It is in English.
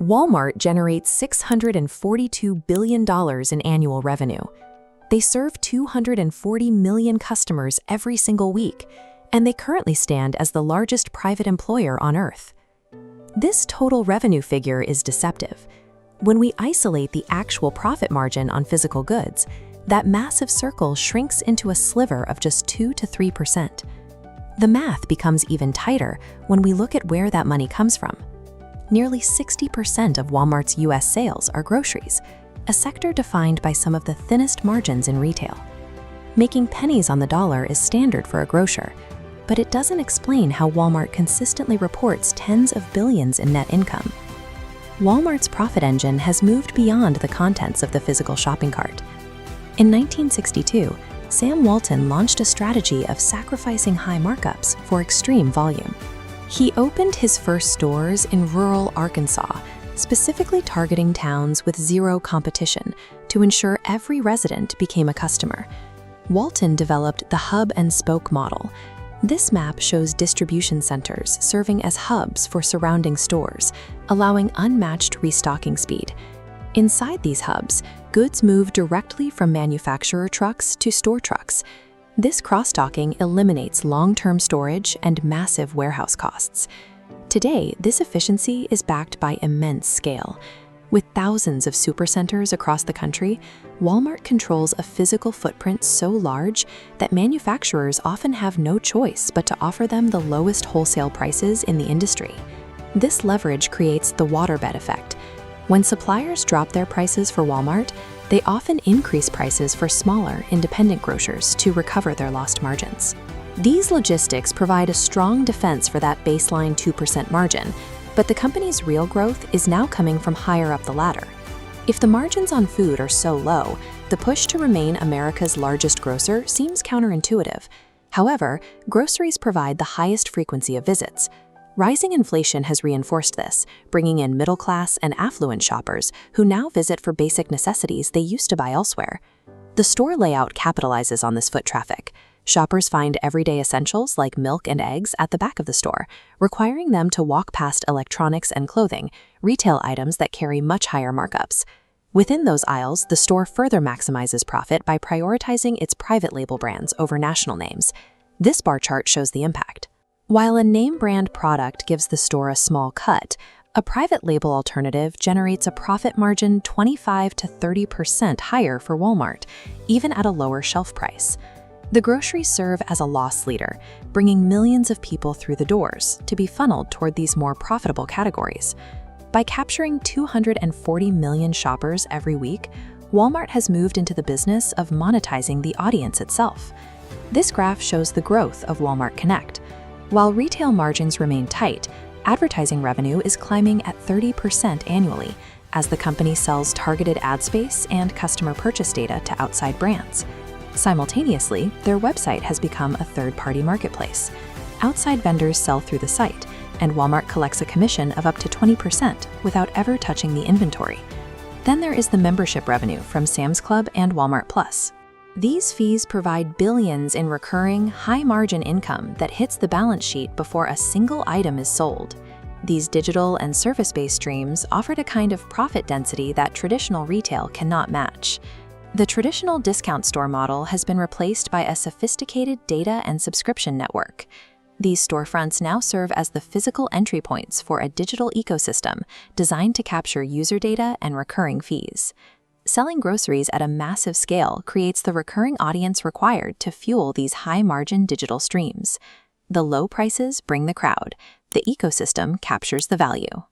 Walmart generates $642 billion in annual revenue. They serve 240 million customers every single week, and they currently stand as the largest private employer on Earth. This total revenue figure is deceptive. When we isolate the actual profit margin on physical goods, that massive circle shrinks into a sliver of just 2 to 3%. The math becomes even tighter when we look at where that money comes from. Nearly 60% of Walmart's U.S. sales are groceries, a sector defined by some of the thinnest margins in retail. Making pennies on the dollar is standard for a grocer, but it doesn't explain how Walmart consistently reports tens of billions in net income. Walmart's profit engine has moved beyond the contents of the physical shopping cart. In 1962, Sam Walton launched a strategy of sacrificing high markups for extreme volume. He opened his first stores in rural Arkansas, specifically targeting towns with zero competition to ensure every resident became a customer. Walton developed the hub and spoke model. This map shows distribution centers serving as hubs for surrounding stores, allowing unmatched restocking speed. Inside these hubs, goods move directly from manufacturer trucks to store trucks. This cross-docking eliminates long-term storage and massive warehouse costs. Today, this efficiency is backed by immense scale. With thousands of supercenters across the country, Walmart controls a physical footprint so large that manufacturers often have no choice but to offer them the lowest wholesale prices in the industry. This leverage creates the waterbed effect. When suppliers drop their prices for Walmart, they often increase prices for smaller, independent grocers to recover their lost margins. These logistics provide a strong defense for that baseline 2% margin, but the company's real growth is now coming from higher up the ladder. If the margins on food are so low, the push to remain America's largest grocer seems counterintuitive. However, groceries provide the highest frequency of visits. Rising inflation has reinforced this, bringing in middle-class and affluent shoppers who now visit for basic necessities they used to buy elsewhere. The store layout capitalizes on this foot traffic. Shoppers find everyday essentials like milk and eggs at the back of the store, requiring them to walk past electronics and clothing, retail items that carry much higher markups. Within those aisles, the store further maximizes profit by prioritizing its private label brands over national names. This bar chart shows the impact. While a name brand product gives the store a small cut, a private label alternative generates a profit margin 25 to 30% higher for Walmart, even at a lower shelf price. The groceries serve as a loss leader, bringing millions of people through the doors to be funneled toward these more profitable categories. By capturing 240 million shoppers every week, Walmart has moved into the business of monetizing the audience itself. This graph shows the growth of Walmart Connect. While retail margins remain tight, advertising revenue is climbing at 30% annually as the company sells targeted ad space and customer purchase data to outside brands. Simultaneously, their website has become a third-party marketplace. Outside vendors sell through the site, and Walmart collects a commission of up to 20% without ever touching the inventory. Then there is the membership revenue from Sam's Club and Walmart Plus. These fees provide billions in recurring, high-margin income that hits the balance sheet before a single item is sold. These digital and service-based streams offered a kind of profit density that traditional retail cannot match. The traditional discount store model has been replaced by a sophisticated data and subscription network. These storefronts now serve as the physical entry points for a digital ecosystem designed to capture user data and recurring fees. Selling groceries at a massive scale creates the recurring audience required to fuel these high-margin digital streams. The low prices bring the crowd. The ecosystem captures the value.